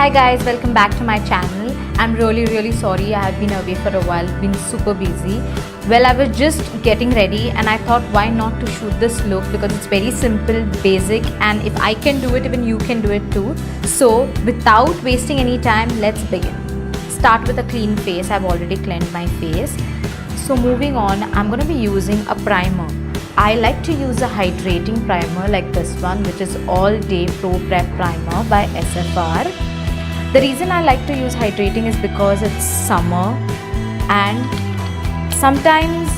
Hi guys, welcome back to my channel. I'm really sorry I have been away for a while, been super busy. Well, I was just getting ready and I thought why not to shoot this look because it's very simple, basic, and if I can do it, even you can do it too. So without wasting any time, let's begin. Start with a clean face. I've already cleansed my face. So moving on, I'm going to be using a primer. I like to use a hydrating primer like this one, which is All Day Pro Prep Primer by SFR. The reason I like to use hydrating is because it's summer and sometimes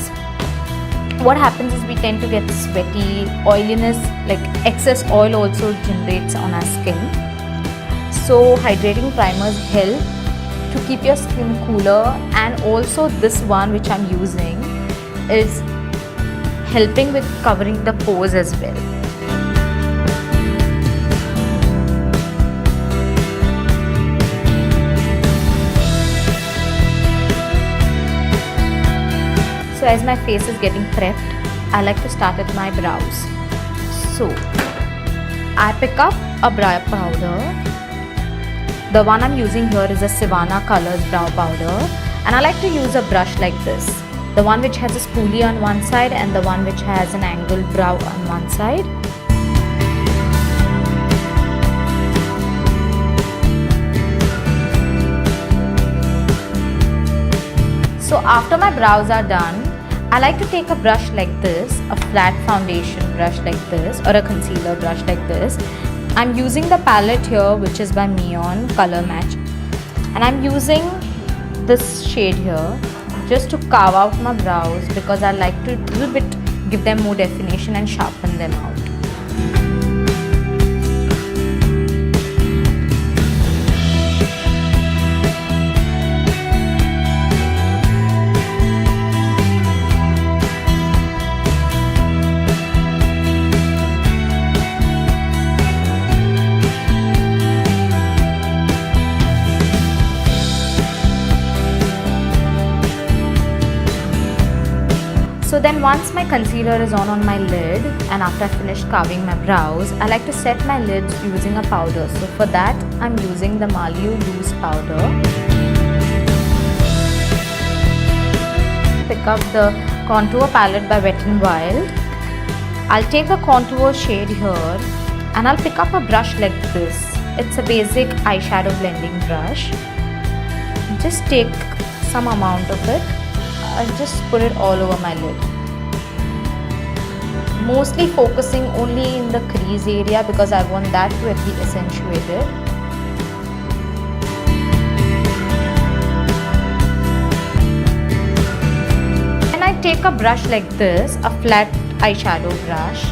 what happens is we tend to get sweaty, oiliness, like excess oil also generates on our skin. So hydrating primers help to keep your skin cooler, and also this one which I'm using is helping with covering the pores as well. So as my face is getting prepped, I like to start with my brows. So I pick up a brow powder. The one I'm using here is a Savannah Colors brow powder, and I like to use a brush like this. The one which has a spoolie on one side and the one which has an angled brow on one side. So after my brows are done, I like to take a brush like this, a flat foundation brush like this, or a concealer brush like this. I'm using the palette here which is by M.A.C Color Match, and I'm using this shade here just to carve out my brows because I like to little bit give them more definition and sharpen them out. So then once my concealer is on my lid and after I finish carving my brows, I like to set my lids using a powder. So for that, I'm using the Maliu Loose Powder. Pick up the Contour Palette by Wet n Wild. I'll take the contour shade here and I'll pick up a brush like this. It's a basic eyeshadow blending brush. Just take some amount of it. I'll just put it all over my lid. Mostly focusing only in the crease area because I want that to be accentuated. And I take a brush like this, a flat eyeshadow brush,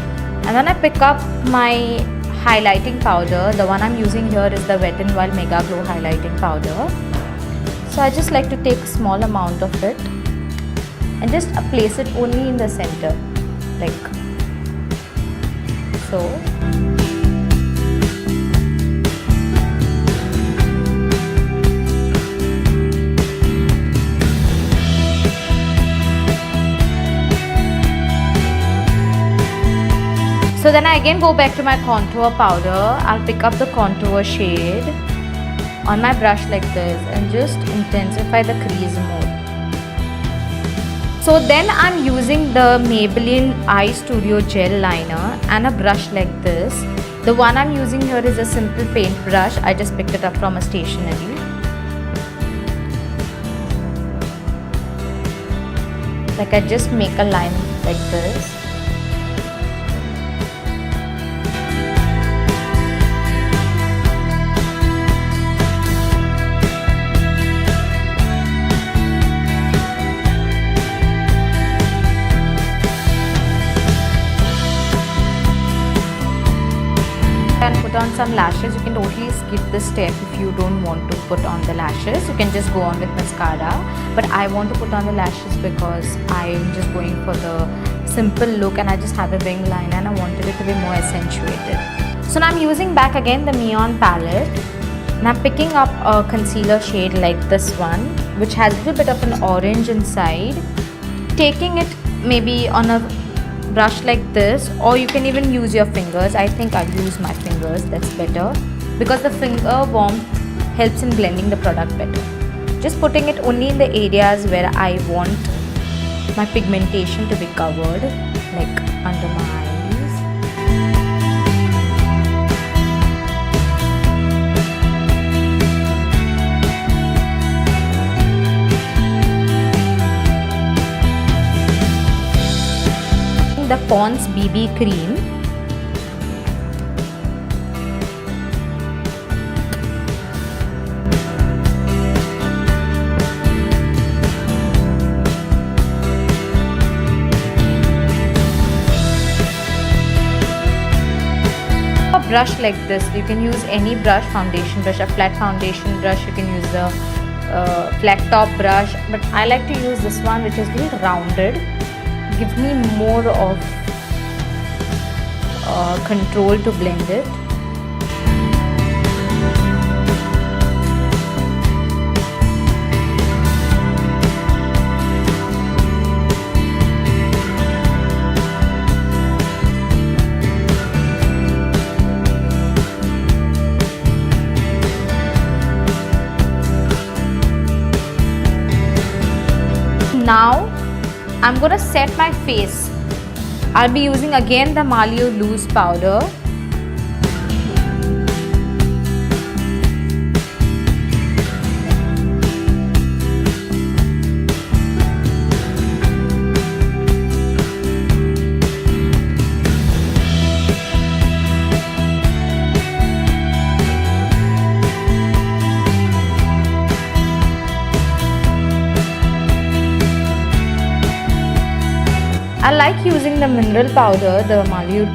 and then I pick up my highlighting powder. The one I'm using here is the Wet n Wild MegaGlo highlighting powder. So I just like to take a small amount of it and just place it only in the center, like so. So then I again go back to my contour powder. I'll pick up the contour shade on my brush like this and just intensify the crease more. So then I'm using the Maybelline Eye Studio Gel Liner and a brush like this. The one I'm using here is a simple paint brush. I just picked it up from a stationery. Like I just make a line like this. And put on some lashes. You can totally skip this step if you don't want to put on the lashes. You can just go on with mascara, but I want to put on the lashes because I'm just going for the simple look and I just have a wing line and I wanted it to be more accentuated. So now I'm using back again the M.A.C palette and I'm picking up a concealer shade like this one which has a little bit of an orange inside, taking it maybe on a brush like this, or you can even use your fingers. I think I'll use my fingers, that's better, because the finger warmth helps in blending the product better. Just putting it only in the areas where I want my pigmentation to be covered, like under my eyes. The Pond's BB cream. A brush like this, you can use any brush, foundation brush, a flat foundation brush, you can use the flat top brush, but I like to use this one which is a little rounded. Gives me more of control to blend it. Now I'm gonna set my face. I'll be using again the Malio loose powder. I like using the mineral powder, the Malio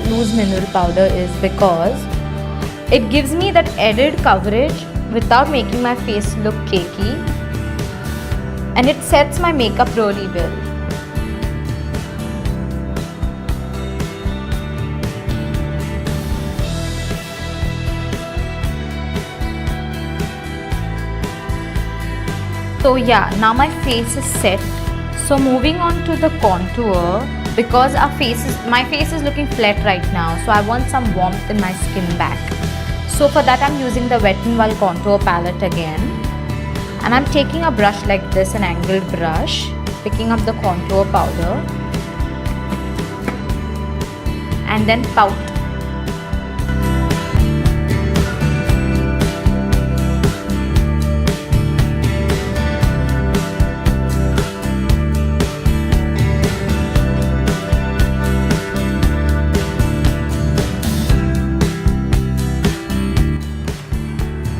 loose mineral powder, is because it gives me that added coverage without making my face look cakey, and it sets my makeup really well. So yeah, now my face is set. So moving on to the contour, because my face is looking flat right now, so I want some warmth in my skin back. So for that I'm using the Wet n Wild contour palette again, and I'm taking a brush like this, an angled brush, picking up the contour powder and then pout.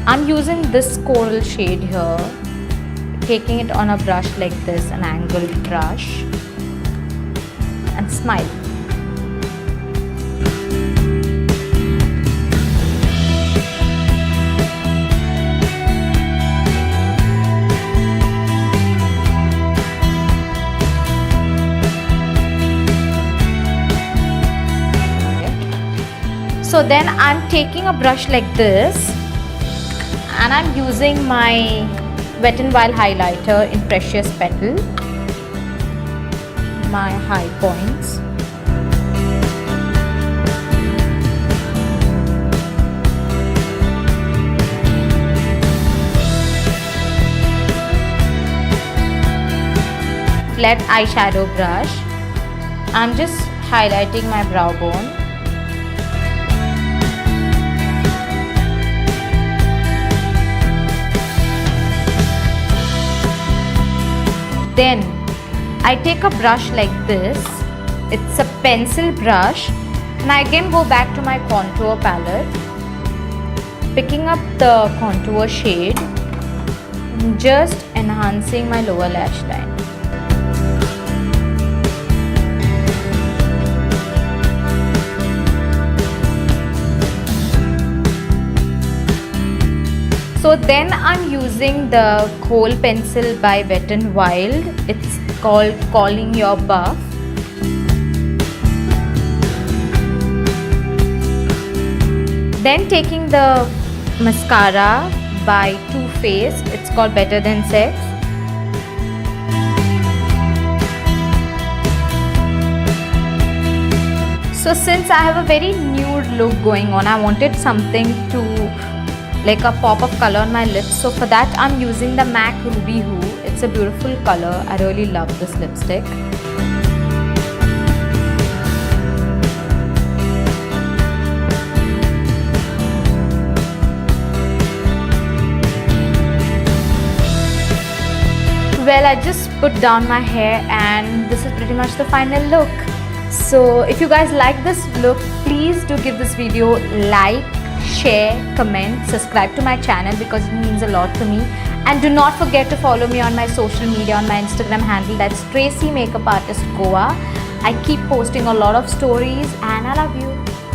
I'm using this coral shade here, taking it on a brush like this, an angled brush, and smile. So then I'm taking a brush like this, and I'm using my Wet n Wild highlighter in Precious Petal, my high points. Flat eyeshadow brush. I'm just highlighting my brow bone. Then I take a brush like this, it's a pencil brush, and I again go back to my contour palette, picking up the contour shade and just enhancing my lower lash line. So then I'm using the Kohl pencil by Wet n Wild. It's called Calling Your Buff. Then taking the mascara by Too Faced. It's called Better Than Sex. So since I have a very nude look going on, I wanted something to like a pop of color on my lips. So for that I'm using the MAC Ruby Hoo. It's a beautiful color. I really love this lipstick. Well, I just put down my hair and this is pretty much the final look. So if you guys like this look, please do give this video like, share, comment, subscribe to my channel because it means a lot to me. And do not forget to follow me on my social media, on my Instagram handle, that's Tracy Makeup Artist Goa. I keep posting a lot of stories and I love you.